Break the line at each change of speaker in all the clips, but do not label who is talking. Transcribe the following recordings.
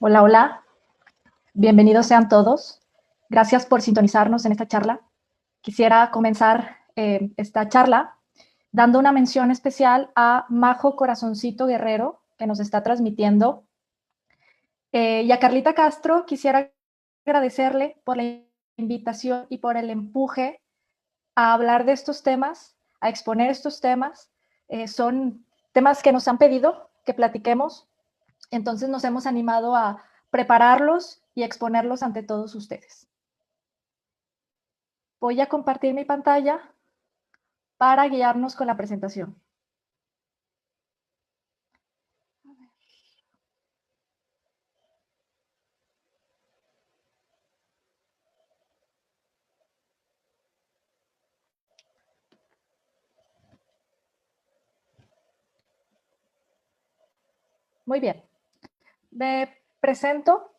Hola, hola. Bienvenidos sean todos. Gracias por sintonizarnos en esta charla. Quisiera comenzar esta charla dando una mención especial a Majo Corazoncito Guerrero, que nos está transmitiendo. Y a Carlita Castro, quisiera agradecerle por la invitación y por el empuje a hablar de estos temas, a exponer estos temas. Son temas que nos han pedido que platiquemos. Entonces nos hemos animado a prepararlos y exponerlos ante todos ustedes. Voy a compartir mi pantalla para guiarnos con la presentación. Muy bien. Me presento.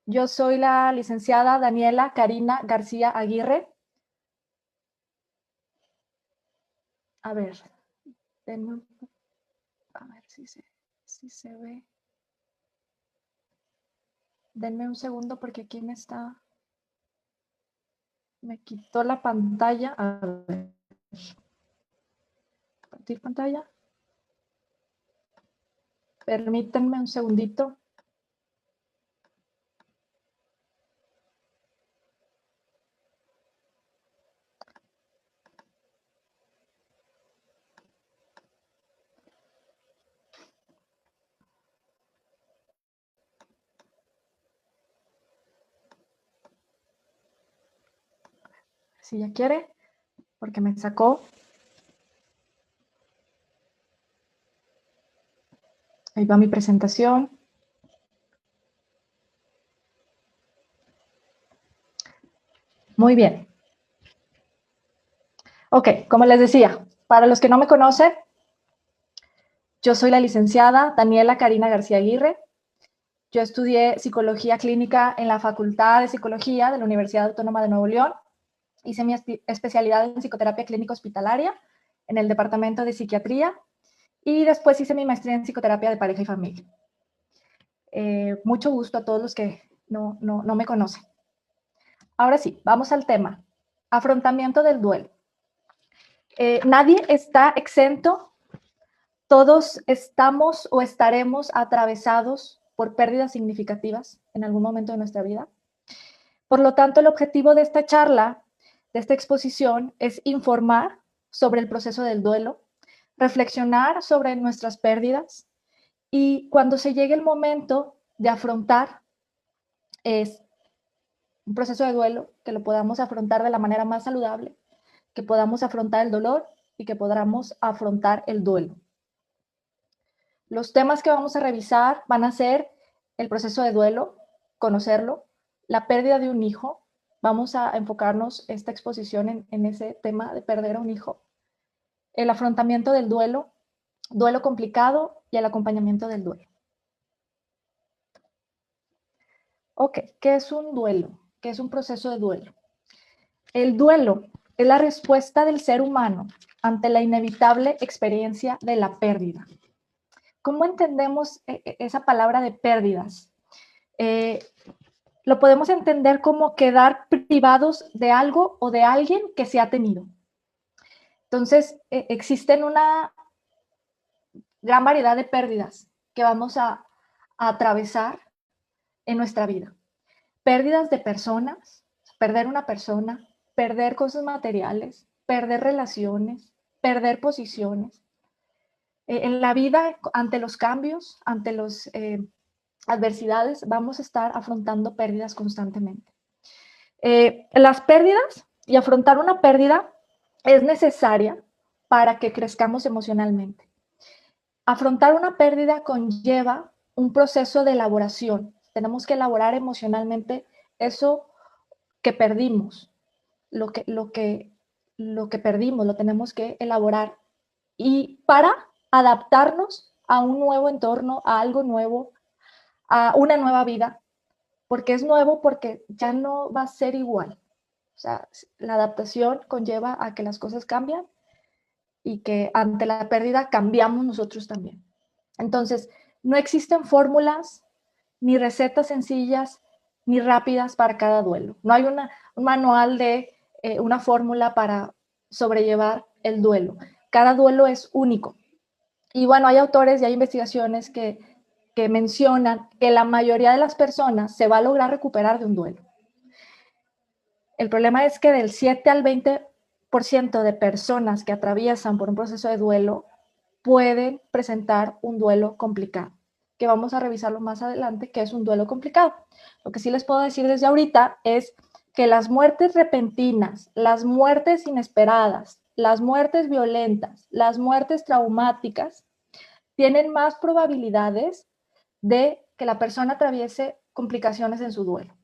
Yo soy la licenciada Daniela Karina García Aguirre. A ver, a ver si se ve. Denme un segundo porque aquí me quitó la pantalla. A ver, compartir pantalla. Permítanme un segundito. Si ya quiere, porque me sacó. Ahí va mi presentación. Muy bien. Ok, como les decía, para los que no me conocen, yo soy la licenciada Daniela Karina García Aguirre. Yo estudié psicología clínica en la Facultad de Psicología de la Universidad Autónoma de Nuevo León. Hice mi especialidad en psicoterapia clínica hospitalaria en el departamento de psiquiatría y después hice mi maestría en psicoterapia de pareja y familia. Mucho gusto a todos los que no me conocen. Ahora sí, vamos al tema. Afrontamiento del duelo. Nadie está exento. Todos estamos o estaremos atravesados por pérdidas significativas en algún momento de nuestra vida. Por lo tanto, el objetivo de esta charla, de esta exposición, es informar sobre el proceso del duelo, reflexionar sobre nuestras pérdidas y cuando se llegue el momento de afrontar un proceso de duelo, que lo podamos afrontar de la manera más saludable, que podamos afrontar el dolor y que podamos afrontar el duelo. Los temas que vamos a revisar van a ser el proceso de duelo, conocerlo, la pérdida de un hijo. Vamos a enfocarnos esta exposición en ese tema de perder a un hijo. El afrontamiento del duelo, duelo complicado y el acompañamiento del duelo. Ok, ¿qué es un duelo? ¿Qué es un proceso de duelo? El duelo es la respuesta del ser humano ante la inevitable experiencia de la pérdida. ¿Cómo entendemos esa palabra de pérdidas? Lo podemos entender como quedar privados de algo o de alguien que se ha tenido. Entonces, existen una gran variedad de pérdidas que vamos a atravesar en nuestra vida. Pérdidas de personas, perder una persona, perder cosas materiales, perder relaciones, perder posiciones. En la vida, ante los cambios, ante las adversidades, vamos a estar afrontando pérdidas constantemente. Las pérdidas y afrontar una pérdida es necesaria para que crezcamos emocionalmente. Afrontar una pérdida conlleva un proceso de elaboración. Tenemos que elaborar emocionalmente eso que perdimos, lo que perdimos, lo tenemos que elaborar. Y para adaptarnos a un nuevo entorno, a algo nuevo, a una nueva vida, porque es nuevo, porque ya no va a ser igual. O sea, la adaptación conlleva a que las cosas cambian y que ante la pérdida cambiamos nosotros también. Entonces, no existen fórmulas, ni recetas sencillas ni rápidas para cada duelo. No hay un manual de una fórmula para sobrellevar el duelo. Cada duelo es único. Y bueno, hay autores y hay investigaciones que mencionan que la mayoría de las personas se va a lograr recuperar de un duelo. El problema es que del 7 al 20% de personas que atraviesan por un proceso de duelo pueden presentar un duelo complicado, que vamos a revisarlo más adelante, que es un duelo complicado. Lo que sí les puedo decir desde ahorita es que las muertes repentinas, las muertes inesperadas, las muertes violentas, las muertes traumáticas, tienen más probabilidades de que la persona atraviese complicaciones en su duelo.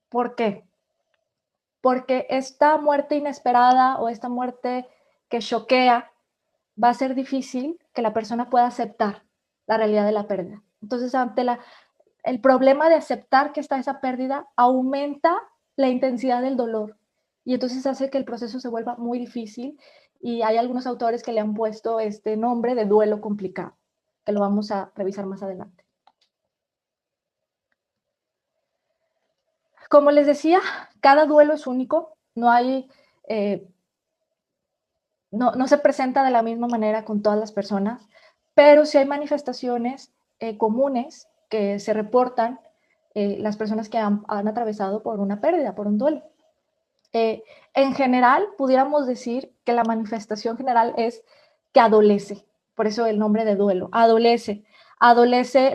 ¿Por qué? Porque esta muerte inesperada o esta muerte que choquea va a ser difícil que la persona pueda aceptar la realidad de la pérdida. Entonces, ante el problema de aceptar que está esa pérdida, aumenta la intensidad del dolor y entonces hace que el proceso se vuelva muy difícil y hay algunos autores que le han puesto este nombre de duelo complicado, que lo vamos a revisar más adelante. Como les decía, cada duelo es único, no hay no se presenta de la misma manera con todas las personas, pero sí hay manifestaciones comunes que se reportan las personas que han atravesado por una pérdida, por un duelo. En general, pudiéramos decir que la manifestación general es que adolece, por eso el nombre de duelo, adolece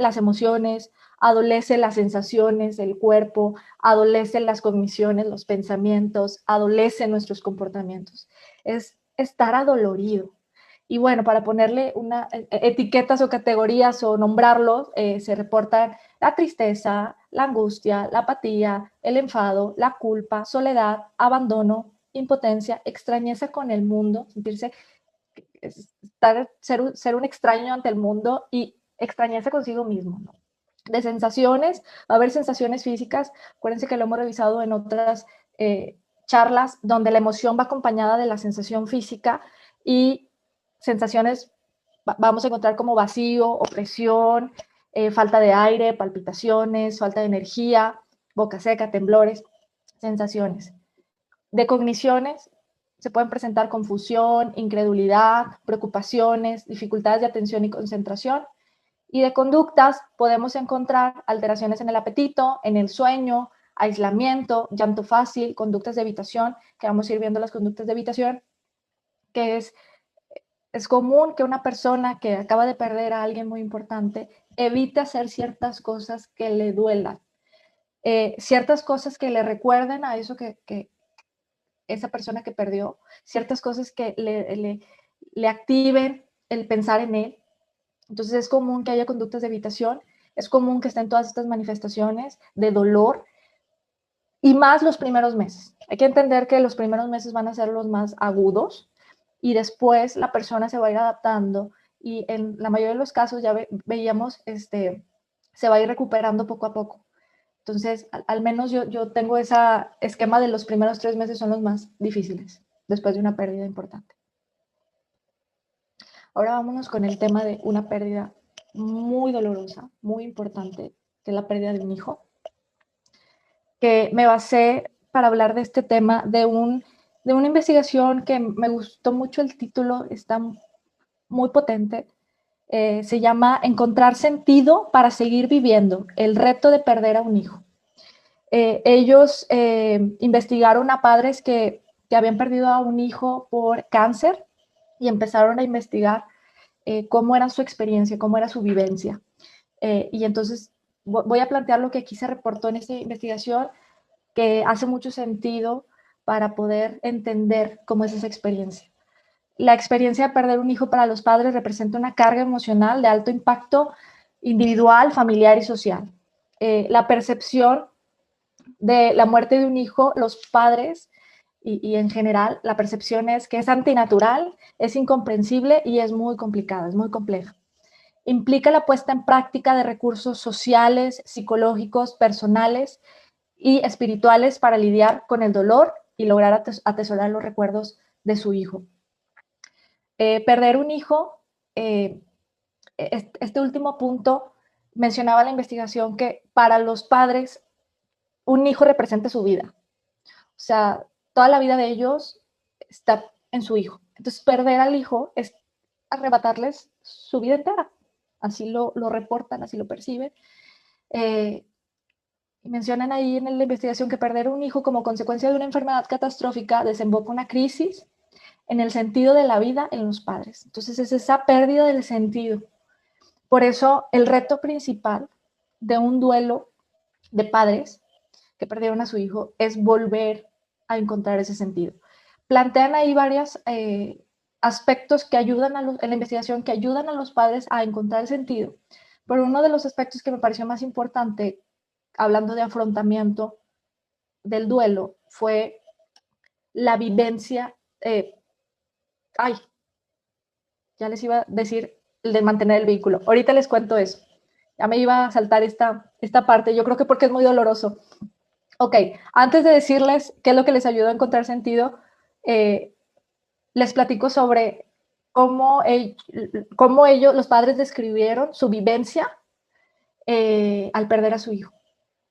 las emociones, adolece las sensaciones, el cuerpo, adolece las cogniciones, los pensamientos, adolece nuestros comportamientos. Es estar adolorido. Y bueno, para ponerle etiquetas o categorías o nombrarlos, se reportan la tristeza, la angustia, la apatía, el enfado, la culpa, soledad, abandono, impotencia, extrañeza con el mundo, sentirse, ser un extraño ante el mundo y extrañarse consigo mismo, ¿no? De sensaciones, va a haber sensaciones físicas, acuérdense que lo hemos revisado en otras charlas, donde la emoción va acompañada de la sensación física y sensaciones vamos a encontrar como vacío, opresión, falta de aire, palpitaciones, falta de energía, boca seca, temblores, sensaciones. De cogniciones se pueden presentar confusión, incredulidad, preocupaciones, dificultades de atención y concentración. Y de conductas podemos encontrar alteraciones en el apetito, en el sueño, aislamiento, llanto fácil, conductas de evitación, que vamos a ir viendo las conductas de evitación, que es común que una persona que acaba de perder a alguien muy importante evite hacer ciertas cosas que le duelan, ciertas cosas que le recuerden a eso que esa persona que perdió, ciertas cosas que le activen el pensar en él. Entonces es común que haya conductas de evitación, es común que estén todas estas manifestaciones de dolor y más los primeros meses. Hay que entender que los primeros meses van a ser los más agudos y después la persona se va a ir adaptando y en la mayoría de los casos ya veíamos, se va a ir recuperando poco a poco. Entonces, al menos yo tengo ese esquema de los primeros 3 meses son los más difíciles después de una pérdida importante. Ahora vámonos con el tema de una pérdida muy dolorosa, muy importante, que es la pérdida de un hijo, que me basé para hablar de este tema de una investigación que me gustó mucho el título, está muy potente, se llama Encontrar sentido para seguir viviendo, el reto de perder a un hijo. Ellos investigaron a padres que habían perdido a un hijo por cáncer y empezaron a investigar cómo era su experiencia, cómo era su vivencia. Y entonces voy a plantear lo que aquí se reportó en esta investigación, que hace mucho sentido para poder entender cómo es esa experiencia. La experiencia de perder un hijo para los padres representa una carga emocional de alto impacto individual, familiar y social. La percepción de la muerte de un hijo, los padres y en general, la percepción es que es antinatural, es incomprensible y es muy complicada, es muy compleja. Implica la puesta en práctica de recursos sociales, psicológicos, personales y espirituales para lidiar con el dolor y lograr atesorar los recuerdos de su hijo. Perder un hijo, este último punto mencionaba la investigación que para los padres un hijo representa su vida. O sea, toda la vida de ellos está en su hijo. Entonces, perder al hijo es arrebatarles su vida entera. Así lo reportan, así lo perciben. Mencionan ahí en la investigación que perder un hijo como consecuencia de una enfermedad catastrófica desemboca una crisis en el sentido de la vida en los padres. Entonces, es esa pérdida del sentido. Por eso, el reto principal de un duelo de padres que perdieron a su hijo es volver a encontrar ese sentido. Plantean ahí varios aspectos que ayudan en la investigación, que ayudan a los padres a encontrar el sentido. Pero uno de los aspectos que me pareció más importante, hablando de afrontamiento del duelo, fue la vivencia. Ay, ya les iba a decir el de mantener el vínculo. Ahorita les cuento eso. Ya me iba a saltar esta parte, yo creo que porque es muy doloroso. Ok, antes de decirles qué es lo que les ayudó a encontrar sentido, les platico sobre cómo ellos, los padres, describieron su vivencia al perder a su hijo.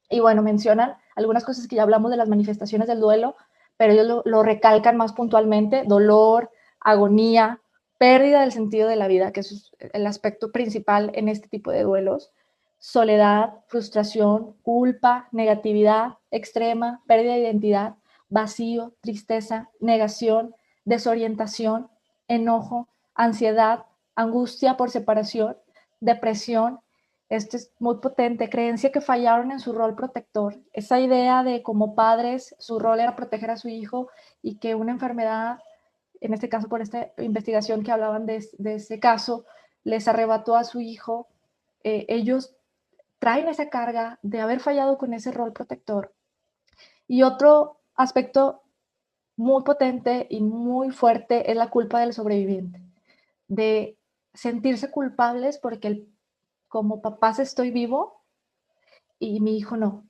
Y bueno, mencionan algunas cosas que ya hablamos de las manifestaciones del duelo, pero ellos lo recalcan más puntualmente: dolor, agonía, pérdida del sentido de la vida, que es el aspecto principal en este tipo de duelos, soledad, frustración, culpa, negatividad extrema, pérdida de identidad, vacío, tristeza, negación, desorientación, enojo, ansiedad, angustia por separación, depresión. Esto es muy potente, creencia que fallaron en su rol protector. Esa idea de como padres su rol era proteger a su hijo y que una enfermedad, en este caso por esta investigación que hablaban de ese caso, les arrebató a su hijo. Ellos traen esa carga de haber fallado con ese rol protector. Y otro aspecto muy potente y muy fuerte es la culpa del sobreviviente, de sentirse culpables porque como papás estoy vivo y mi hijo no.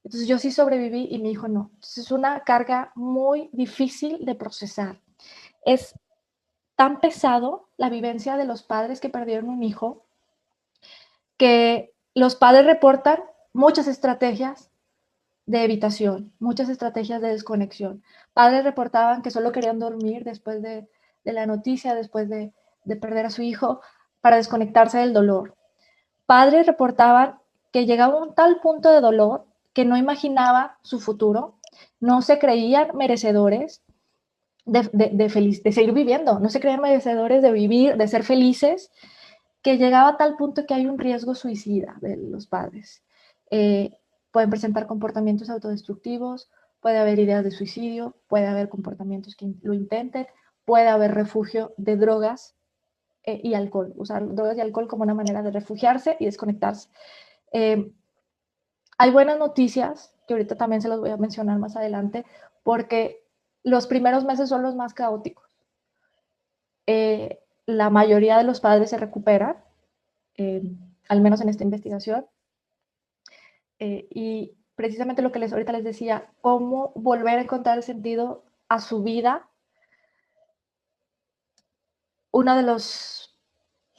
Entonces yo sí sobreviví y mi hijo no. Entonces es una carga muy difícil de procesar. Es tan pesado la vivencia de los padres que perdieron un hijo que los padres reportan muchas estrategias de evitación, muchas estrategias de desconexión. Padres reportaban que solo querían dormir después de la noticia, después de perder a su hijo, para desconectarse del dolor. Padres reportaban que llegaba a un tal punto de dolor que no imaginaba su futuro, no se creían merecedores de seguir viviendo, no se creían merecedores de vivir, de ser felices, que llegaba a tal punto que hay un riesgo suicida de los padres. Pueden presentar comportamientos autodestructivos, puede haber ideas de suicidio, puede haber comportamientos que lo intenten, puede haber refugio de drogas y alcohol, usar drogas y alcohol como una manera de refugiarse y desconectarse. Hay buenas noticias, que ahorita también se las voy a mencionar más adelante, porque los primeros meses son los más caóticos. La mayoría de los padres se recuperan, al menos en esta investigación, y precisamente lo que ahorita les decía, cómo volver a encontrar el sentido a su vida. Uno de los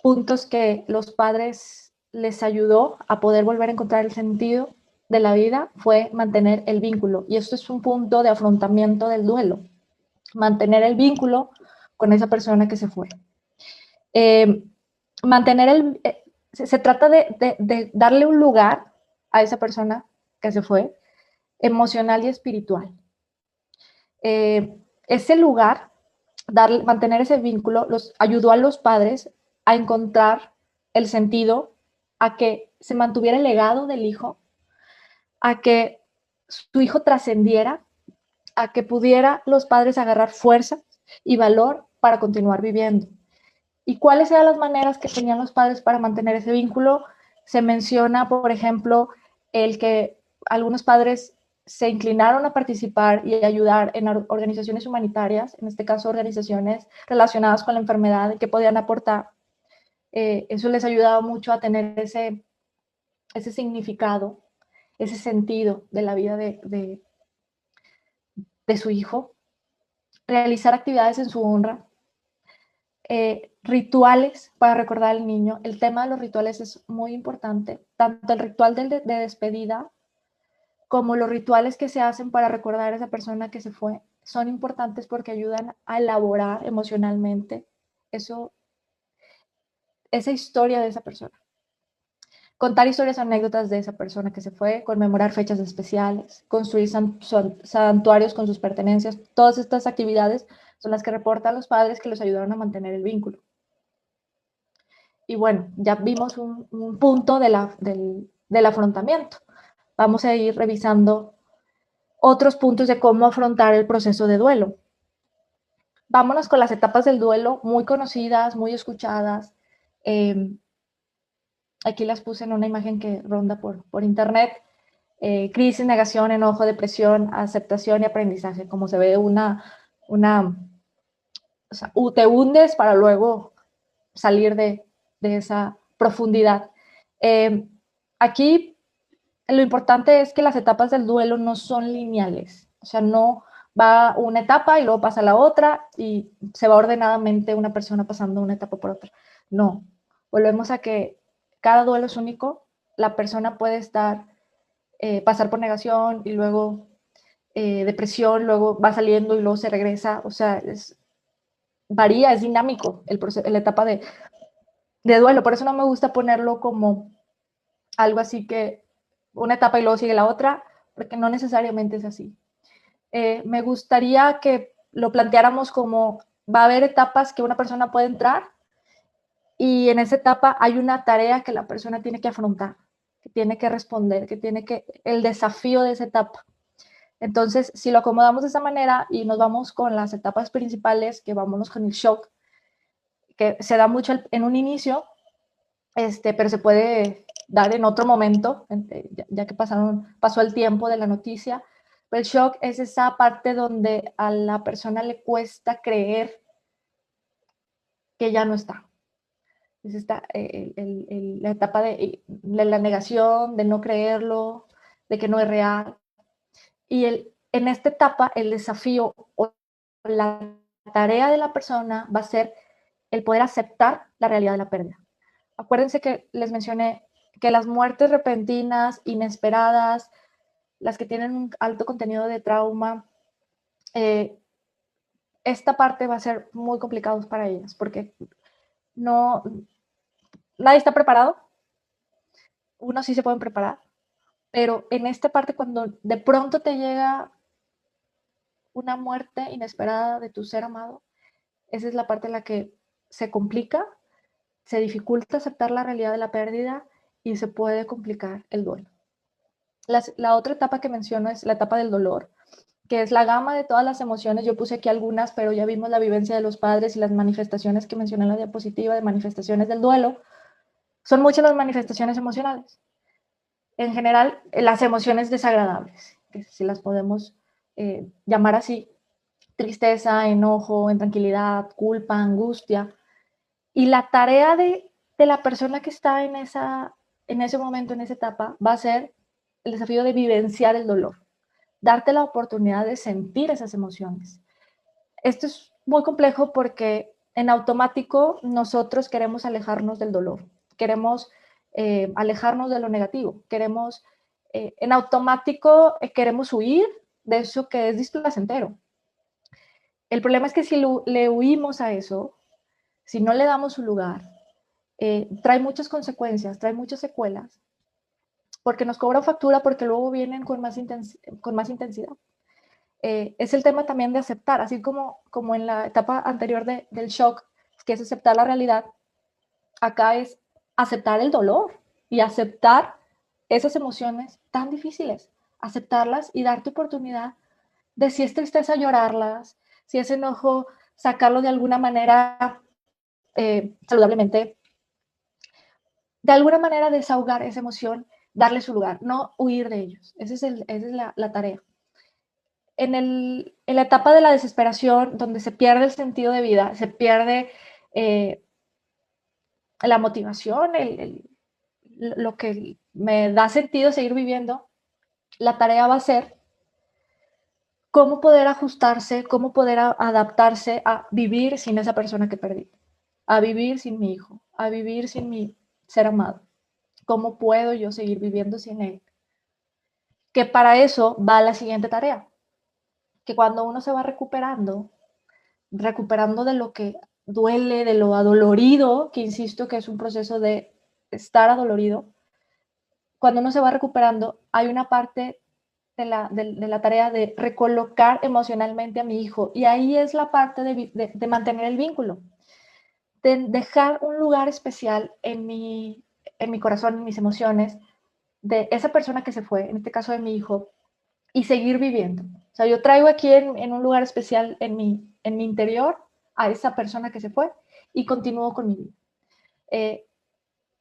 puntos que los padres les ayudó a poder volver a encontrar el sentido de la vida fue mantener el vínculo. Y esto es un punto de afrontamiento del duelo, mantener el vínculo con esa persona que se fue. Se trata de darle un lugar a esa persona que se fue, emocional y espiritual. Ese lugar, mantener ese vínculo, los ayudó a los padres a encontrar el sentido, a que se mantuviera el legado del hijo, a que su hijo trascendiera, a que pudiera los padres agarrar fuerza y valor para continuar viviendo. ¿Y cuáles eran las maneras que tenían los padres para mantener ese vínculo? Se menciona, por ejemplo, el que algunos padres se inclinaron a participar y ayudar en organizaciones humanitarias, en este caso organizaciones relacionadas con la enfermedad que podían aportar. Eso les ayudaba mucho a tener ese significado, ese sentido de la vida de su hijo. Realizar actividades en su honra. rituales para recordar al niño. El tema de los rituales es muy importante, tanto el ritual de despedida como los rituales que se hacen para recordar a esa persona que se fue, son importantes porque ayudan a elaborar emocionalmente eso, esa historia de esa persona. Contar historias, anécdotas de esa persona que se fue, conmemorar fechas especiales, construir santuarios con sus pertenencias, todas estas actividades son las que reportan los padres que los ayudaron a mantener el vínculo. Y bueno, ya vimos un punto del afrontamiento. Vamos a ir revisando otros puntos de cómo afrontar el proceso de duelo. Vámonos con las etapas del duelo, muy conocidas, muy escuchadas. Aquí las puse en una imagen que ronda por internet. Crisis, negación, enojo, depresión, aceptación y aprendizaje. Como se ve o sea, te hundes para luego salir de esa profundidad. Aquí lo importante es que las etapas del duelo no son lineales, o sea, no va una etapa y luego pasa la otra y se va ordenadamente una persona pasando una etapa por otra. No, volvemos a que cada duelo es único, la persona puede pasar por negación y luego depresión, luego va saliendo y luego se regresa, o sea, varía, es dinámico la etapa de duelo, por eso no me gusta ponerlo como algo así que una etapa y luego sigue la otra, porque no necesariamente es así. Me gustaría que lo planteáramos como va a haber etapas que una persona puede entrar y en esa etapa hay una tarea que la persona tiene que afrontar, que tiene que responder, el desafío de esa etapa. Entonces, si lo acomodamos de esa manera y nos vamos con las etapas principales, que vámonos con el shock, que se da mucho en un inicio, pero se puede dar en otro momento, ya que pasó el tiempo de la noticia. Pero el shock es esa parte donde a la persona le cuesta creer que ya no está. Es la etapa de la negación, de no creerlo, de que no es real. Y en esta etapa, el desafío o la tarea de la persona va a ser el poder aceptar la realidad de la pérdida. Acuérdense que les mencioné que las muertes repentinas, inesperadas, las que tienen un alto contenido de trauma, esta parte va a ser muy complicada para ellas porque no, nadie está preparado. Unos sí se pueden preparar, pero en esta parte cuando de pronto te llega una muerte inesperada de tu ser amado, esa es la parte en la que se complica, se dificulta aceptar la realidad de la pérdida y se puede complicar el duelo. La otra etapa que menciono es la etapa del dolor, que es la gama de todas las emociones. Yo puse aquí algunas, pero ya vimos la vivencia de los padres y las manifestaciones que mencioné en la diapositiva de manifestaciones del duelo. Son muchas las manifestaciones emocionales. En general, las emociones desagradables, que si las podemos llamar así, tristeza, enojo, intranquilidad, culpa, angustia. Y la tarea de la persona que está en ese momento, en esa etapa, va a ser el desafío de vivenciar el dolor, darte la oportunidad de sentir esas emociones. Esto es muy complejo porque en automático nosotros queremos alejarnos del dolor, queremos alejarnos de lo negativo, en automático queremos huir de eso que es displacentero. El problema es que si le huimos a eso, si no le damos su lugar, trae muchas consecuencias, trae muchas secuelas, porque nos cobra factura, porque luego vienen con más intensidad. Es el tema también de aceptar, así como en la etapa anterior del shock, que es aceptar la realidad, acá es aceptar el dolor y aceptar esas emociones tan difíciles, aceptarlas y darte oportunidad de si es tristeza llorarlas, si es enojo sacarlo de alguna manera saludablemente, de alguna manera desahogar esa emoción, darle su lugar, no huir de ellos. Esa es la tarea. En la etapa de la desesperación, donde se pierde el sentido de vida, se pierde la motivación, lo que me da sentido seguir viviendo, la tarea va a ser cómo poder ajustarse, cómo poder adaptarse a vivir sin esa persona que perdí. a vivir sin mi hijo, a vivir sin mi ser amado. ¿Cómo puedo yo seguir viviendo sin él? Que para eso va la siguiente tarea, que cuando uno se va recuperando de lo que duele, de lo adolorido, que insisto que es un proceso de estar adolorido, cuando uno se va recuperando, hay una parte de la tarea de recolocar emocionalmente a mi hijo, y ahí es la parte de mantener el vínculo, de dejar un lugar especial en mi corazón, en mis emociones, de esa persona que se fue, en este caso de mi hijo, y seguir viviendo. O sea, yo traigo aquí en un lugar especial en mi interior a esa persona que se fue y continúo con mi vida.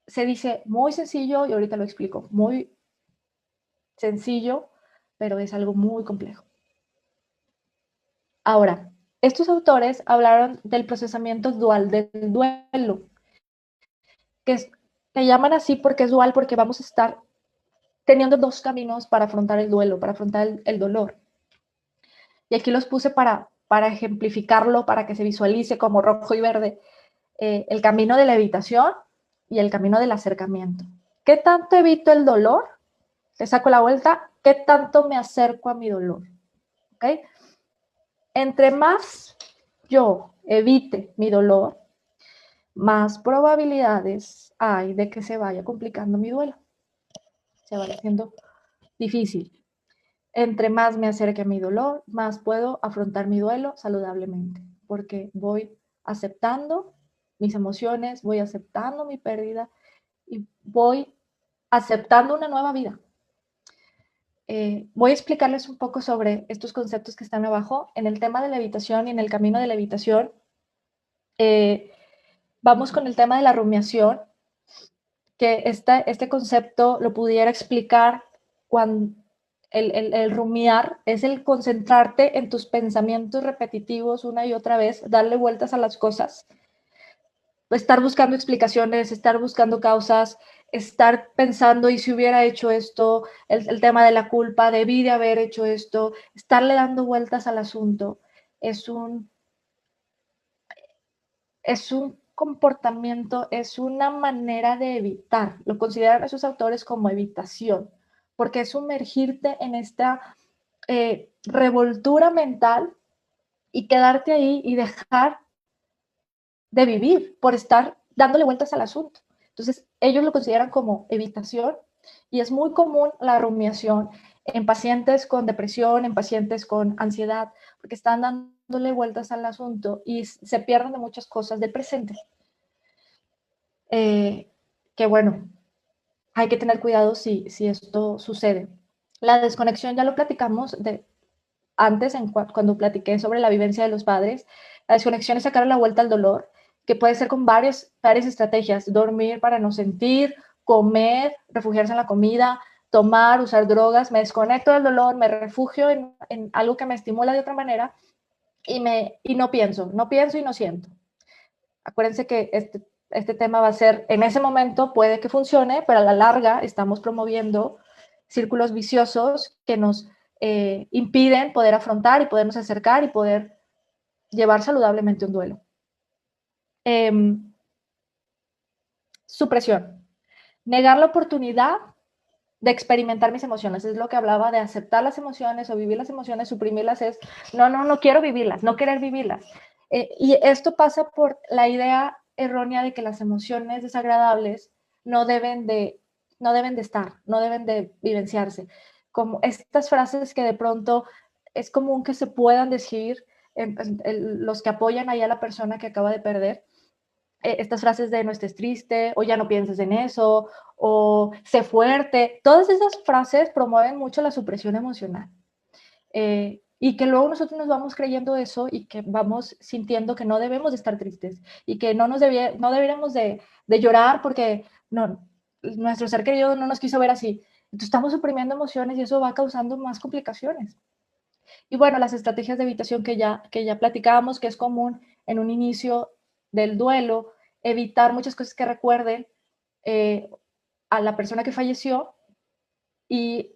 Se dice muy sencillo y ahorita lo explico, muy sencillo, pero es algo muy complejo. Ahora, estos autores hablaron del procesamiento dual del duelo, que llaman así porque es dual, porque vamos a estar teniendo dos caminos para afrontar el duelo, para afrontar el dolor. Y aquí los puse para ejemplificarlo, para que se visualice como rojo y verde, el camino de la evitación y el camino del acercamiento. ¿Qué tanto evito el dolor? Le saco la vuelta. ¿Qué tanto me acerco a mi dolor? ¿Okay? Entre más yo evite mi dolor, más probabilidades hay de que se vaya complicando mi duelo, se vaya haciendo difícil. Entre más me acerque a mi dolor, más puedo afrontar mi duelo saludablemente, porque voy aceptando mis emociones, voy aceptando mi pérdida y voy aceptando una nueva vida. Voy a explicarles un poco sobre estos conceptos que están abajo. En el tema de la evitación y en el camino de la evitación, vamos con el tema de la rumiación, que este concepto lo pudiera explicar cuando el rumiar es el concentrarte en tus pensamientos repetitivos una y otra vez, darle vueltas a las cosas, estar buscando explicaciones, estar buscando causas, estar pensando, y si hubiera hecho esto, el tema de la culpa, debí de haber hecho esto, estarle dando vueltas al asunto, es un comportamiento, es una manera de evitar, lo consideran esos autores como evitación, porque es sumergirte en esta revoltura mental y quedarte ahí y dejar de vivir por estar dándole vueltas al asunto. Entonces, ellos lo consideran como evitación y es muy común la rumiación en pacientes con depresión, en pacientes con ansiedad, porque están dándole vueltas al asunto y se pierden de muchas cosas del presente. Que bueno, hay que tener cuidado si esto sucede. La desconexión ya lo platicamos antes, cuando platiqué sobre la vivencia de los padres. La desconexión es sacar la vuelta al dolor, que puede ser con varias estrategias: dormir para no sentir, comer, refugiarse en la comida, tomar, usar drogas. Me desconecto del dolor, me refugio en algo que me estimula de otra manera y no pienso y no siento. Acuérdense que este tema va a ser, en ese momento puede que funcione, pero a la larga estamos promoviendo círculos viciosos que nos impiden poder afrontar y podernos acercar y poder llevar saludablemente un duelo. Supresión. Negar la oportunidad de experimentar mis emociones. Es lo que hablaba de aceptar las emociones o vivir las emociones. Suprimirlas es, no quiero vivirlas, no querer vivirlas. Y esto pasa por la idea errónea de que las emociones desagradables no deben de estar, no deben de vivenciarse. Como estas frases que de pronto es común que se puedan decir los que apoyan ahí a la persona que acaba de perder, estas frases de no estés triste, o ya no pienses en eso, o sé fuerte. Todas esas frases promueven mucho la supresión emocional. Y que luego nosotros nos vamos creyendo eso y que vamos sintiendo que no debemos de estar tristes y que no deberíamos de llorar porque nuestro ser querido no nos quiso ver así. Entonces estamos suprimiendo emociones y eso va causando más complicaciones. Y bueno, las estrategias de evitación que ya platicábamos, que es común en un inicio del duelo, evitar muchas cosas que recuerden a la persona que falleció y,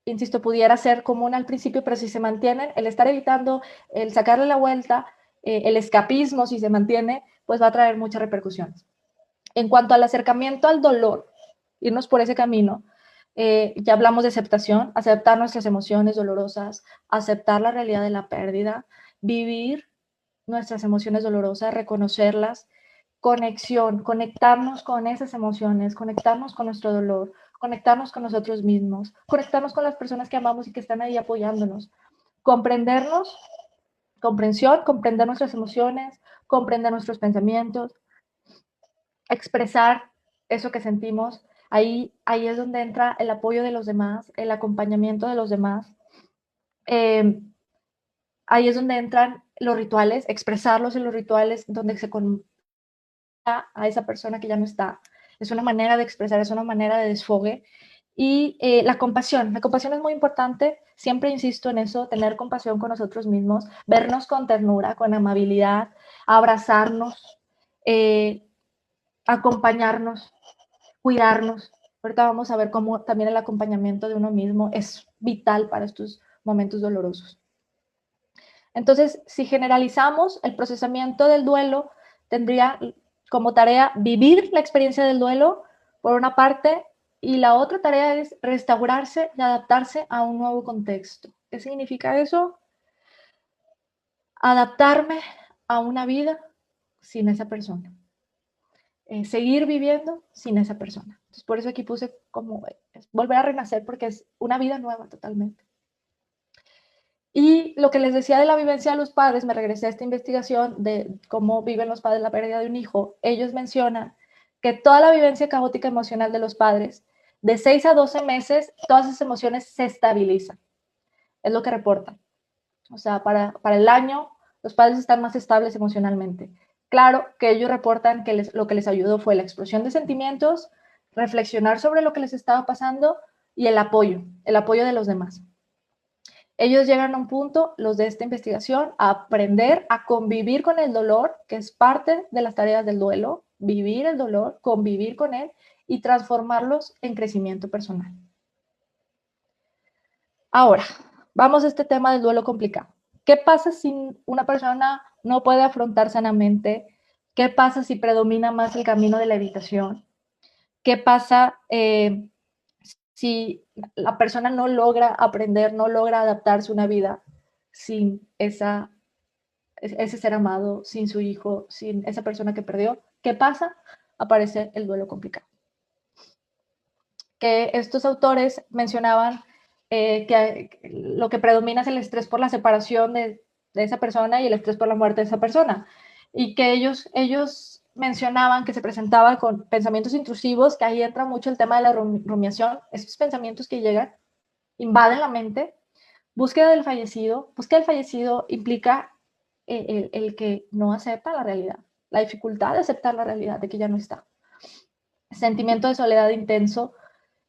insisto, pudiera ser común al principio, pero si se mantienen, el estar evitando, el sacarle la vuelta, el escapismo, si se mantiene, pues va a traer muchas repercusiones. En cuanto al acercamiento al dolor, irnos por ese camino, ya hablamos de aceptación, aceptar nuestras emociones dolorosas, aceptar la realidad de la pérdida, vivir nuestras emociones dolorosas, reconocerlas, conexión, conectarnos con esas emociones, conectarnos con nuestro dolor, conectarnos con nosotros mismos, conectarnos con las personas que amamos y que están ahí apoyándonos, comprendernos, comprensión, comprender nuestras emociones, comprender nuestros pensamientos, expresar eso que sentimos. Ahí es donde entra el apoyo de los demás, el acompañamiento de los demás. Ahí es donde entran los rituales, expresarlos en los rituales, donde se conecta a esa persona que ya no está. Es una manera de expresar, es una manera de desfogue. Y la compasión es muy importante, siempre insisto en eso, tener compasión con nosotros mismos, vernos con ternura, con amabilidad, abrazarnos, acompañarnos, cuidarnos. Ahorita vamos a ver cómo también el acompañamiento de uno mismo es vital para estos momentos dolorosos. Entonces, si generalizamos, el procesamiento del duelo tendría como tarea vivir la experiencia del duelo, por una parte, y la otra tarea es restaurarse y adaptarse a un nuevo contexto. ¿Qué significa eso? Adaptarme a una vida sin esa persona. Seguir viviendo sin esa persona. Entonces, por eso aquí puse como volver a renacer, porque es una vida nueva totalmente. Y lo que les decía de la vivencia de los padres, me regresé a esta investigación de cómo viven los padres la pérdida de un hijo. Ellos mencionan que toda la vivencia caótica emocional de los padres, de 6 a 12 meses, todas esas emociones se estabilizan. Es lo que reportan. O sea, para el año, los padres están más estables emocionalmente. Claro que ellos reportan que lo que les ayudó fue la explosión de sentimientos, reflexionar sobre lo que les estaba pasando y el apoyo de los demás. Ellos llegan a un punto, los de esta investigación, a aprender a convivir con el dolor, que es parte de las tareas del duelo, vivir el dolor, convivir con él y transformarlos en crecimiento personal. Ahora, vamos a este tema del duelo complicado. ¿Qué pasa si una persona no puede afrontar sanamente? ¿Qué pasa si predomina más el camino de la evitación? ¿Qué pasa si la persona no logra aprender, no logra adaptarse a una vida sin ese ser amado, sin su hijo, sin esa persona que perdió? ¿Qué pasa? Aparece el duelo complicado. Que estos autores mencionaban que lo que predomina es el estrés por la separación de esa persona y el estrés por la muerte de esa persona. Y que ellos mencionaban que se presentaba con pensamientos intrusivos, que ahí entra mucho el tema de la rumiación, esos pensamientos que llegan, invaden la mente. Búsqueda del fallecido implica el que no acepta la realidad, la dificultad de aceptar la realidad de que ya no está. Sentimiento de soledad intenso,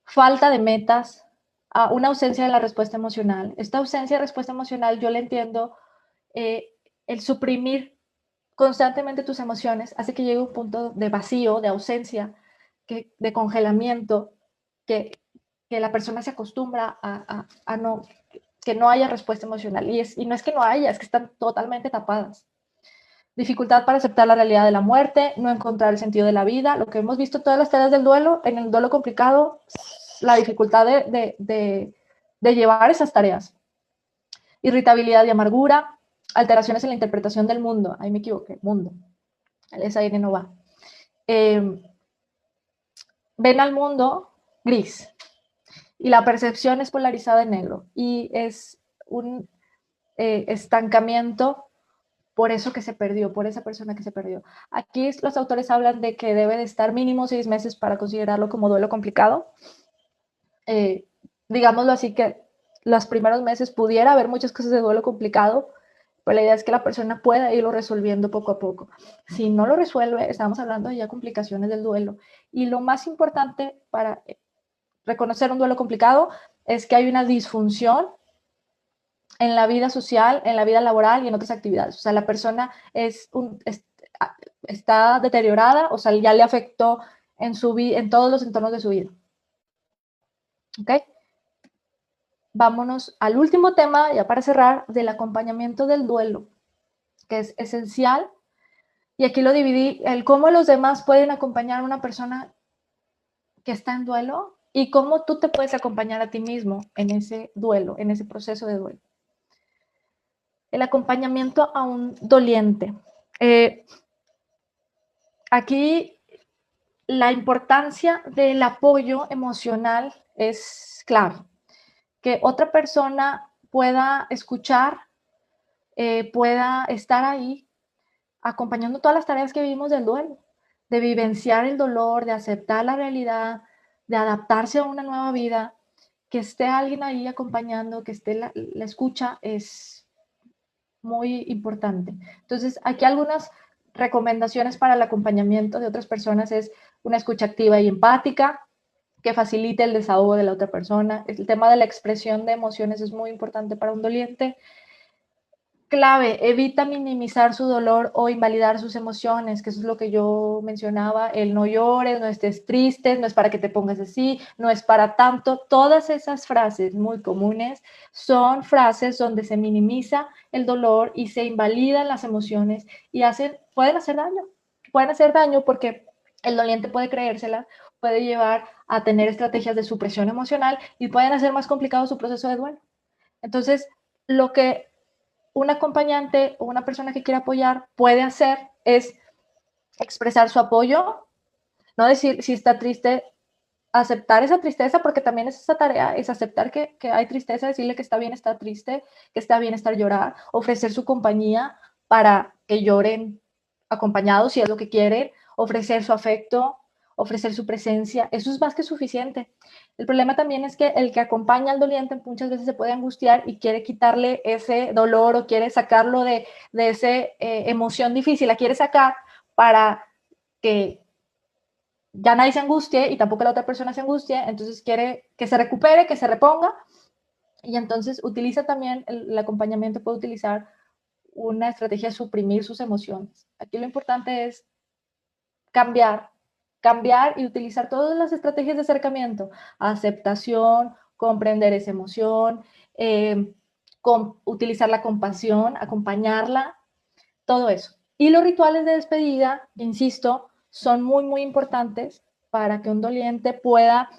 falta de metas, una ausencia de la respuesta emocional. Esta ausencia de respuesta emocional yo le entiendo, el suprimir constantemente tus emociones hace que llegue un punto de vacío, de ausencia, de congelamiento, que la persona se acostumbra a no, que no haya respuesta emocional. Y no es que no haya, es que están totalmente tapadas. Dificultad para aceptar la realidad de la muerte, no encontrar el sentido de la vida, lo que hemos visto en todas las tareas del duelo, en el duelo complicado, la dificultad de llevar esas tareas. Irritabilidad y amargura, alteraciones en la interpretación del mundo, ahí me equivoqué, mundo, esa N no va. Ven al mundo gris y la percepción es polarizada en negro y es un estancamiento por eso que se perdió, por esa persona que se perdió. Aquí los autores hablan de que debe de estar mínimo 6 meses para considerarlo como duelo complicado. Digámoslo así, que los primeros meses pudiera haber muchas cosas de duelo complicado, pero la idea es que la persona pueda irlo resolviendo poco a poco. Si no lo resuelve, estamos hablando de ya complicaciones del duelo. Y lo más importante para reconocer un duelo complicado es que hay una disfunción en la vida social, en la vida laboral y en otras actividades. O sea, la persona está deteriorada, o sea, ya le afectó en todos los entornos de su vida. ¿Ok? Vámonos al último tema, ya para cerrar, del acompañamiento del duelo, que es esencial Y aquí lo dividí, el cómo los demás pueden acompañar a una persona que está en duelo y cómo tú te puedes acompañar a ti mismo en ese duelo, en ese proceso de duelo. El acompañamiento a un doliente. Aquí la importancia del apoyo emocional es clave. Que otra persona pueda escuchar, pueda estar ahí acompañando todas las tareas que vivimos del duelo, de vivenciar el dolor, de aceptar la realidad, de adaptarse a una nueva vida, que esté alguien ahí acompañando, que esté la escucha, es muy importante. Entonces, aquí algunas recomendaciones para el acompañamiento de otras personas es una escucha activa y empática, que facilite el desahogo de la otra persona. El tema de la expresión de emociones es muy importante para un doliente. Clave, evita minimizar su dolor o invalidar sus emociones, que eso es lo que yo mencionaba, el no llores, no estés triste, no es para que te pongas así, no es para tanto. Todas esas frases muy comunes son frases donde se minimiza el dolor y se invalidan las emociones y pueden hacer daño porque el doliente puede creérsela, puede llevar a tener estrategias de supresión emocional y pueden hacer más complicado su proceso de duelo. Entonces, lo que un acompañante o una persona que quiera apoyar puede hacer es expresar su apoyo, no decir si está triste, aceptar esa tristeza, porque también es esa tarea, es aceptar que hay tristeza, decirle que está bien estar triste, que está bien estar llorar, ofrecer su compañía para que lloren acompañados si es lo que quieren, ofrecer su afecto, ofrecer su presencia, eso es más que suficiente. El problema también es que el que acompaña al doliente muchas veces se puede angustiar y quiere quitarle ese dolor o quiere sacarlo de esa emoción difícil, la quiere sacar para que ya nadie se angustie y tampoco la otra persona se angustie, entonces quiere que se recupere, que se reponga y entonces utiliza también el acompañamiento, puede utilizar una estrategia de suprimir sus emociones. Aquí lo importante es cambiar, cambiar y utilizar todas las estrategias de acercamiento, aceptación, comprender esa emoción, utilizar la compasión, acompañarla, todo eso. Y los rituales de despedida, insisto, son muy, muy importantes para que un doliente pueda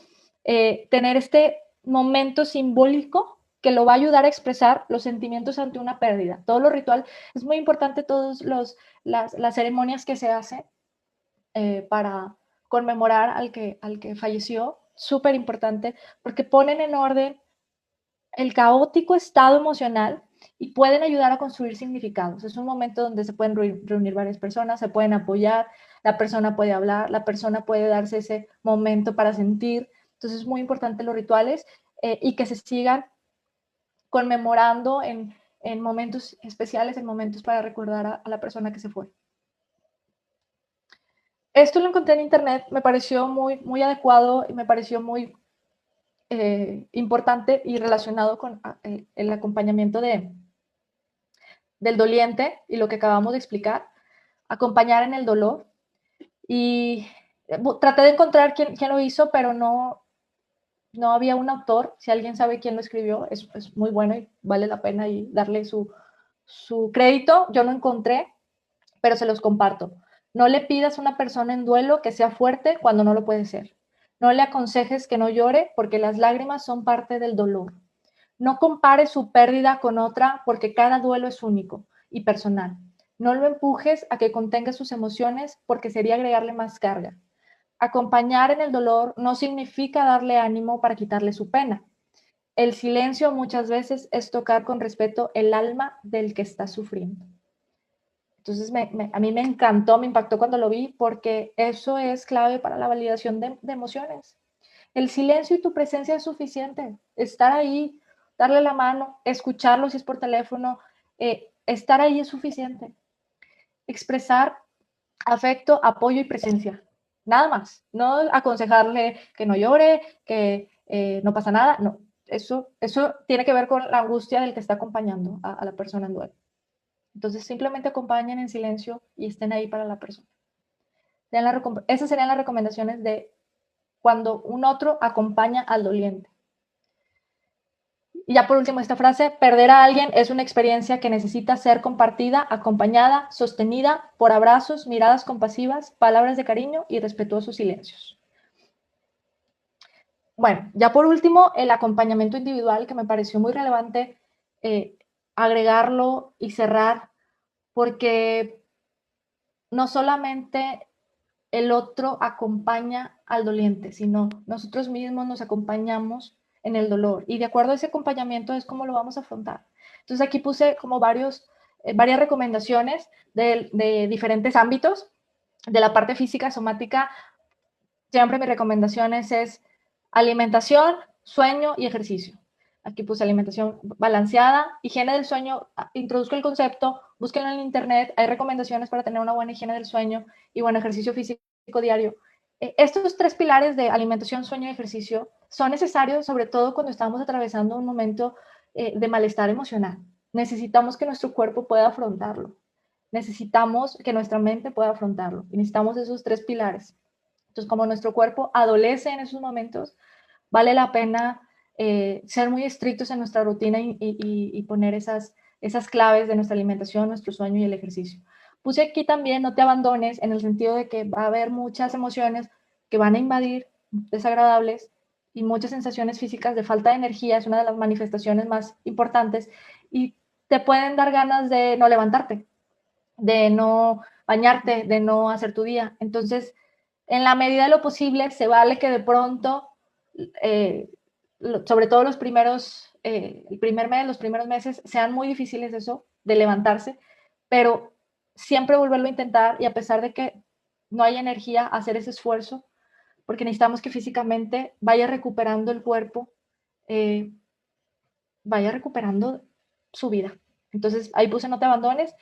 tener este momento simbólico que lo va a ayudar a expresar los sentimientos ante una pérdida. Todo lo ritual es muy importante, todas las ceremonias que se hacen para conmemorar al que falleció, súper importante, porque ponen en orden el caótico estado emocional y pueden ayudar a construir significados. Es un momento donde se pueden reunir varias personas, se pueden apoyar, la persona puede hablar, la persona puede darse ese momento para sentir. Entonces es muy importante los rituales y que se sigan conmemorando en momentos especiales, en momentos para recordar a la persona que se fue. Esto lo encontré en internet, me pareció muy, muy adecuado y me pareció muy importante y relacionado con el acompañamiento del doliente y lo que acabamos de explicar, acompañar en el dolor. Y traté de encontrar quién lo hizo, pero no había un autor. Si alguien sabe quién lo escribió, es muy bueno y vale la pena y darle su crédito. Yo no encontré, pero se los comparto. No le pidas a una persona en duelo que sea fuerte cuando no lo puede ser. No le aconsejes que no llore porque las lágrimas son parte del dolor. No compare su pérdida con otra porque cada duelo es único y personal. No lo empujes a que contenga sus emociones porque sería agregarle más carga. Acompañar en el dolor no significa darle ánimo para quitarle su pena. El silencio muchas veces es tocar con respeto el alma del que está sufriendo. Entonces a mí me encantó, me impactó cuando lo vi porque eso es clave para la validación de emociones. El silencio y tu presencia es suficiente. Estar ahí, darle la mano, escucharlo si es por teléfono, estar ahí es suficiente. Expresar afecto, apoyo y presencia. Nada más. No aconsejarle que no llore, que no pasa nada. No, eso tiene que ver con la angustia del que está acompañando a la persona en duelo. Entonces simplemente acompañen en silencio y estén ahí para la persona. Esas serían las recomendaciones de cuando un otro acompaña al doliente. Y ya por último esta frase, perder a alguien es una experiencia que necesita ser compartida, acompañada, sostenida por abrazos, miradas compasivas, palabras de cariño y respetuosos silencios. Bueno, ya por último, el acompañamiento individual, que me pareció muy relevante agregarlo y cerrar, porque no solamente el otro acompaña al doliente, sino nosotros mismos nos acompañamos en el dolor. Y de acuerdo a ese acompañamiento es como lo vamos a afrontar. Entonces aquí puse como varias recomendaciones de diferentes ámbitos. De la parte física, somática, siempre mis recomendaciones es alimentación, sueño y ejercicio. Aquí puse alimentación balanceada, higiene del sueño, introduzco el concepto, búsquenlo en internet, hay recomendaciones para tener una buena higiene del sueño y buen ejercicio físico diario. Estos tres pilares de alimentación, sueño y ejercicio son necesarios, sobre todo cuando estamos atravesando un momento de malestar emocional. Necesitamos que nuestro cuerpo pueda afrontarlo. Necesitamos que nuestra mente pueda afrontarlo. Y necesitamos esos tres pilares. Entonces, como nuestro cuerpo adolece en esos momentos, vale la pena ser muy estrictos en nuestra rutina y poner esas claves de nuestra alimentación, nuestro sueño y el ejercicio. Puse aquí también, no te abandones, en el sentido de que va a haber muchas emociones que van a invadir, desagradables, y muchas sensaciones físicas de falta de energía, es una de las manifestaciones más importantes, y te pueden dar ganas de no levantarte, de no bañarte, de no hacer tu día. Entonces, en la medida de lo posible, se vale que de pronto, sobre todo los primeros, el primer mes, los primeros meses, sean muy difíciles eso, de levantarse, pero siempre volverlo a intentar y a pesar de que no hay energía, hacer ese esfuerzo, porque necesitamos que físicamente vaya recuperando el cuerpo, eh, vaya recuperando su vida. Entonces, ahí puse no te abandones.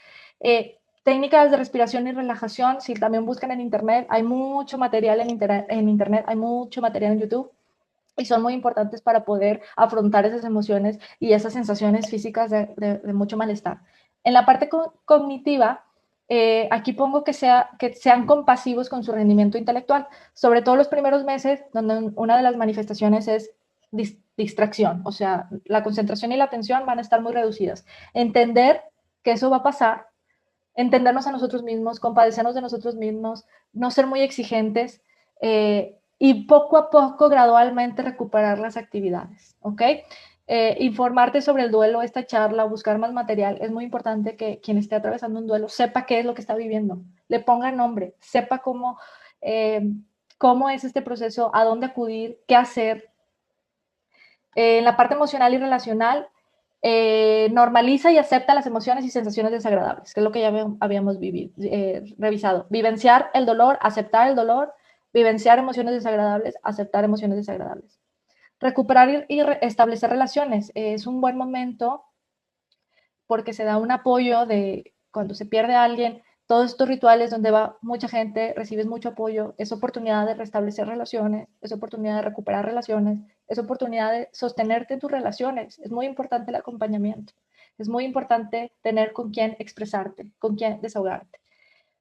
Técnicas de respiración y relajación, si también buscan en internet, hay mucho material en internet, hay mucho material en YouTube y son muy importantes para poder afrontar esas emociones y esas sensaciones físicas de mucho malestar. En la parte cognitiva, aquí pongo que sean compasivos con su rendimiento intelectual, sobre todo los primeros meses, donde una de las manifestaciones es distracción, o sea, la concentración y la atención van a estar muy reducidas. Entender que eso va a pasar, entendernos a nosotros mismos, compadecernos de nosotros mismos, no ser muy exigentes y poco a poco, gradualmente recuperar las actividades, ¿ok? Informarte sobre el duelo, esta charla, buscar más material. Es muy importante que quien esté atravesando un duelo sepa qué es lo que está viviendo, le ponga nombre, sepa cómo es este proceso, a dónde acudir, qué hacer. En la parte emocional y relacional, normaliza y acepta las emociones y sensaciones desagradables, que es lo que ya habíamos revisado. Vivenciar el dolor, aceptar el dolor, vivenciar emociones desagradables, aceptar emociones desagradables. Recuperar y establecer relaciones. Es un buen momento porque se da un apoyo de cuando se pierde a alguien, todos estos rituales donde va mucha gente, recibes mucho apoyo, es oportunidad de restablecer relaciones, es oportunidad de recuperar relaciones, es oportunidad de sostenerte en tus relaciones. Es muy importante el acompañamiento, es muy importante tener con quién expresarte, con quién desahogarte.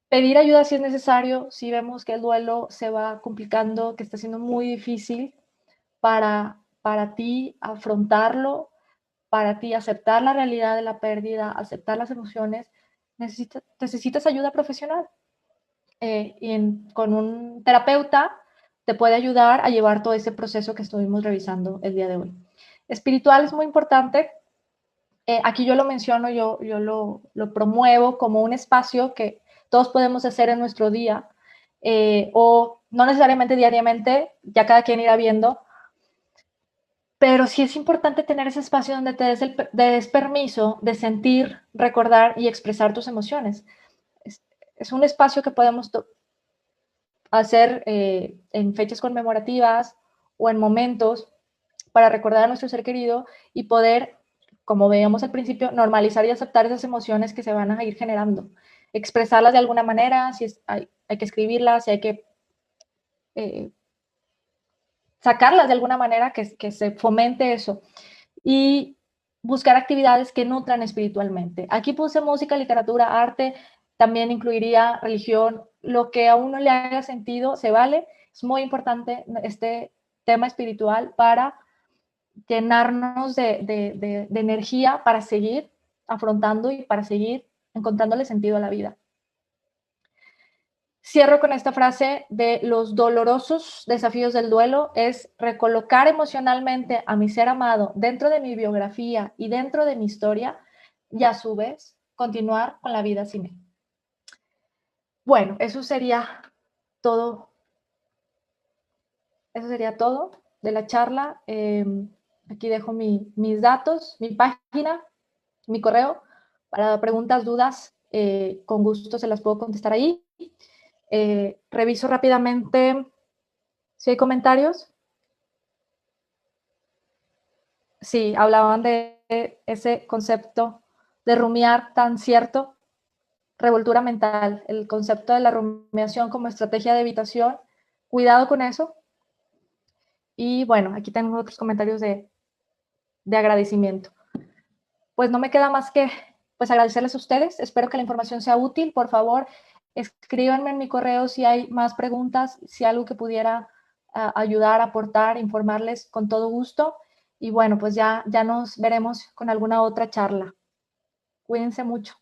Pedir ayuda si es necesario, si vemos que el duelo se va complicando, que está siendo muy difícil para ti afrontarlo, para ti aceptar la realidad de la pérdida, aceptar las emociones, necesitas ayuda profesional. Con un terapeuta te puede ayudar a llevar todo ese proceso que estuvimos revisando el día de hoy. Espiritual es muy importante. Aquí yo lo menciono, yo lo promuevo como un espacio que todos podemos hacer en nuestro día, o no necesariamente diariamente, ya cada quien irá viendo, pero sí es importante tener ese espacio donde des permiso de sentir, recordar y expresar tus emociones. Es un espacio que podemos hacer en fechas conmemorativas o en momentos para recordar a nuestro ser querido y poder, como veíamos al principio, normalizar y aceptar esas emociones que se van a ir generando. Expresarlas de alguna manera, si hay que escribirlas, si hay que sacarlas de alguna manera, que se fomente eso. Y buscar actividades que nutran espiritualmente. Aquí puse música, literatura, arte, también incluiría religión, lo que a uno le haga sentido, se vale. Es muy importante este tema espiritual para llenarnos de energía para seguir afrontando y para seguir encontrándole sentido a la vida. Cierro con esta frase de los dolorosos desafíos del duelo es recolocar emocionalmente a mi ser amado dentro de mi biografía y dentro de mi historia y a su vez continuar con la vida sin él. Bueno, eso sería todo. Eso sería todo de la charla. Aquí dejo mis datos, mi página, mi correo para preguntas, dudas. Con gusto se las puedo contestar ahí. Reviso rápidamente si hay comentarios. Sí, hablaban de ese concepto de rumiar tan cierto, revoltura mental, el concepto de la rumiación como estrategia de evitación. Cuidado con eso. Y bueno, aquí tengo otros comentarios de agradecimiento. Pues no me queda más que pues agradecerles a ustedes. Espero que la información sea útil. Por favor, escríbanme en mi correo si hay más preguntas, si algo que pudiera ayudar, aportar, informarles con todo gusto. Y bueno, pues ya nos veremos con alguna otra charla. Cuídense mucho.